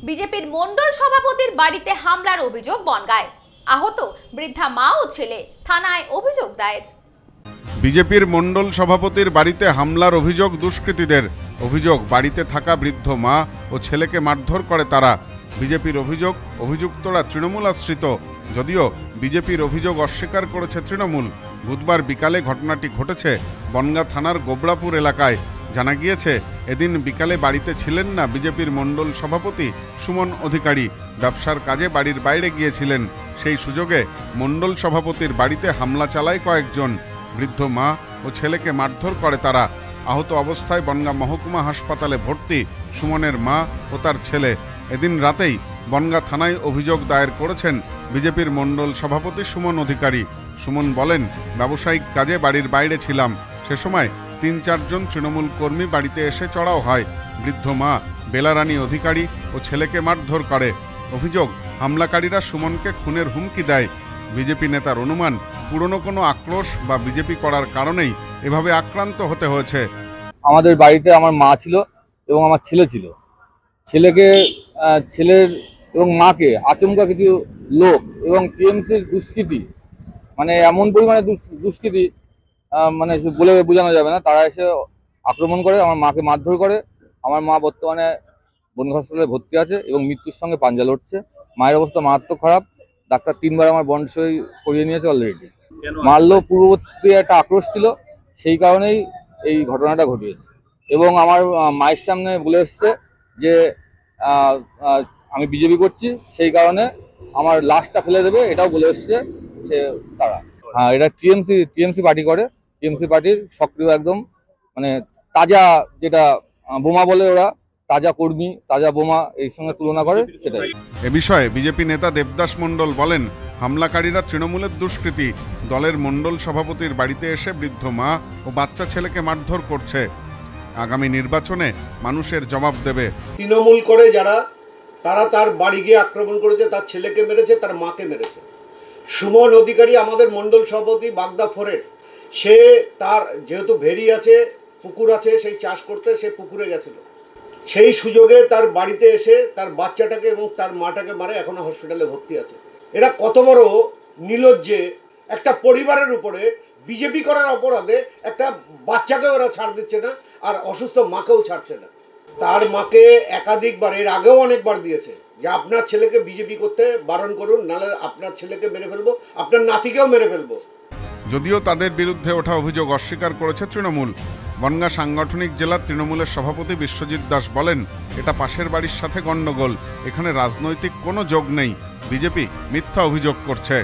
বিজেপির মণ্ডল সভাপতির বাড়িতে হামলার অভিযোগ বনগাঁয়। আহত বৃদ্ধা মা ও ছেলে, থানায় অভিযোগ দায়ের। বিজেপির মণ্ডল সভাপতির বাড়িতে হামলার অভিযোগ দুষ্কৃতীদের। অভিযোগ, বাড়িতে থাকা বৃদ্ধ মা ও ছেলেকে মারধর করে তারা। বিজেপির অভিযোগ, অভিযুক্তরা তৃণমূল আশ্রিত। যদিও বিজেপির অভিযোগ অস্বীকার করেছে তৃণমূল। বুধবার বিকালে ঘটনাটি ঘটেছে বনগাঁ থানার গোবরাপুর এলাকায়। জানা গিয়েছে, এদিন বিকালে বাড়িতে ছিলেন না বিজেপির মণ্ডল সভাপতি সুমন অধিকারী। ব্যবসার কাজে বাড়ির বাইরে গিয়েছিলেন। সেই সুযোগে মণ্ডল সভাপতির বাড়িতে হামলা চালায় কয়েকজন। বৃদ্ধ মা ও ছেলেকে মারধর করে তারা। আহত অবস্থায় বনগাঁ মহকুমা হাসপাতালে ভর্তি সুমনের মা ও তার ছেলে। এদিন রাতেই বনগাঁ থানায় অভিযোগ দায়ের করেছেন বিজেপির মণ্ডল সভাপতি সুমন অধিকারী। সুমন বলেন, ব্যবসায়িক কাজে বাড়ির বাইরে ছিলাম। সে সময় ৩-৪ জন তৃণমূল কর্মী বাড়িতে এসে চড়াও হয়। বৃদ্ধ মা বেলারানী অধিকারী ও ছেলেকে মারধর করে। অভিযোগ, হামলাকারীরা সুমনকে খুনের হুমকি দেয়। বিজেপি নেতার অনুমান, পুরনো কোনো আক্রোশ বা বিজেপি করার কারণেই এভাবে আক্রান্ত হতে হয়েছে। আমাদের বাড়িতে আমার মা ছিল এবং আমার ছেলে ছিল। ছেলের এবং মাকে আচমকা কিছু লোক এবং টিএমসির দুষ্কৃতী, মানে এমন পরিমাণে দুষ্কৃতী মানে বলে বোঝানো যাবে না, তারা এসে আক্রমণ করে, আমার মাকে মারধর করে। আমার মা বর্তমানে বনগাঁ হাসপাতালে ভর্তি আছে এবং মৃত্যুর সঙ্গে পাঞ্জা লড়ছে। মায়ের অবস্থা মারাত্মক খারাপ। ডাক্তার 3 বার আমার বন্ড সই করিয়ে নিয়েছে অলরেডি। মারলো, পূর্ববর্তী একটা আক্রোশ ছিল, সেই কারণেই এই ঘটনাটা ঘটিয়েছে। এবং আমার মায়ের সামনে বলে এসছে যে আমি বিজেপি করছি, সেই কারণে আমার লাশটা ফেলে দেবে, এটাও বলে এসছে তারা। হ্যাঁ, এটা টিএমসি পার্টি করে। টিএমসি পার্টির সক্রিয় একদম, মানে তাজা, যেটা বোমা বলে ওরা, তাজা কর্মী, তাজা বোমা এই সঙ্গে তুলনা করে, সেটাই। এ বিষয়ে বিজেপি নেতা দেবদাস মণ্ডল বলেন, হামলাকারীরা তৃণমূলের দুষ্কৃতী। দলের মণ্ডল সভাপতির বাড়িতে এসে বৃদ্ধ মা ও বাচ্চা ছেলেকে মারধর করছে। আগামী নির্বাচনে মানুষের জবাব দেবে। তৃণমূল করে যারা, তারা তার বাড়ি গিয়ে আক্রমণ করেছে, তার ছেলেকে মেরেছে, তার মাকে মেরেছে। সুমন অধিকারী আমাদের মণ্ডল সভাপতি বাগদা ফোরের, সে তার যেহেতু ভেড়ি আছে, পুকুর আছে, সেই চাষ করতে সে পুকুরে গেছিল। সেই সুযোগে তার বাড়িতে এসে তার বাচ্চাটাকে এবং তার মাটাকে মারে, এখনো হসপিটালে ভর্তি আছে। এরা কত বড় নির্লজ্জে! একটা পরিবারের উপরে বিজেপি করার অপরাধে একটা বাচ্চাকেও ওরা ছাড় দিচ্ছে না, আর অসুস্থ মাকেও ছাড়ছে না। তার মাকে একাধিকবার, এর আগেও অনেকবার দিয়েছে যে আপনার ছেলেকে বিজেপি করতে বারণ করুন, নাহলে আপনার ছেলেকে মেরে ফেলবো, আপনার নাতিকেও মেরে ফেলবো। যদিও তাদের বিরুদ্ধে ওঠা অভিযোগ অস্বীকার করেছে তৃণমূল। বনগাঁ সাংগঠনিক জেলার তৃণমূলের সভাপতি বিশ্বজিৎ দাস বলেন, এটা পাশের বাড়ির সাথে গন্ডগোল, এখানে রাজনৈতিক কোনো যোগ নেই। বিজেপি মিথ্যা অভিযোগ করছে।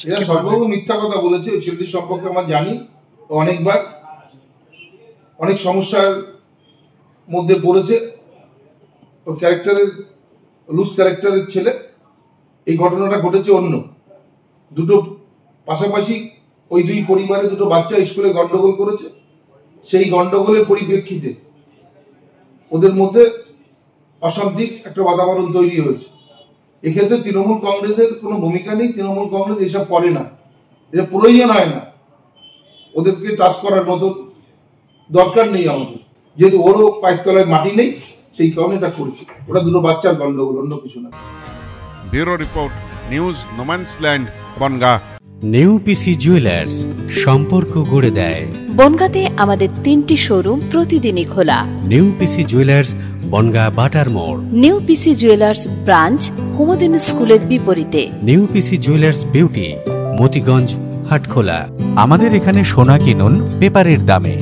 এরা সর্বভৌম মিথ্যা কথা বলেছে। ওই ছেলেটির সম্পর্কে আমরা জানি, অনেকবার অনেক সমস্যার মধ্যে পড়েছে। ওর ক্যারেক্টারের, লুজ ক্যারেক্টারের ছেলে। এই ঘটনাটা ঘটেছে অন্য দুটো, পাশাপাশি ওই দুই পরিবারে দুটো বাচ্চা স্কুলে গন্ডগোল করেছে। সেই গন্ডগোলের পরিপ্রেক্ষিতে ওদের মধ্যে অশান্তির একটা বাতাবরণ তৈরি হয়েছে। এক্ষেত্রে তৃণমূল কংগ্রেসের কোনো ভূমিকা নেই। তৃণমূল কংগ্রেস এসব করে না, এটা প্রয়োজন হয় না, ওদেরকে টাচ করার মতো দরকার নেই আমাদের, যেহেতু ওরও পায়ের তলায় মাটি নেই, সেই কারণে এটা করছে। ওরা দুটো বাচ্চার গন্ডগোল, অন্য কিছু না। Bureau report, news no man's land, Bongaon. নেউপিসি জুয়েলার্স, সম্পর্ক গড়ে দেয়। বনগাঁতে আমাদের 3টি শোরুম প্রতিদিনই খোলা। নেউপিসি জুয়েলার্স, বনগাঁ বাটার মোড়। নেউপিসি জুয়েলার্স ব্রাঞ্চ, কুমুদিন স্কুলের বিপরীতে। নেউপিসি জুয়েলার্স বিউটি, মতিগঞ্জ, হাটখোলা। আমাদের এখানে সোনা কিনুন পেপারের দামে।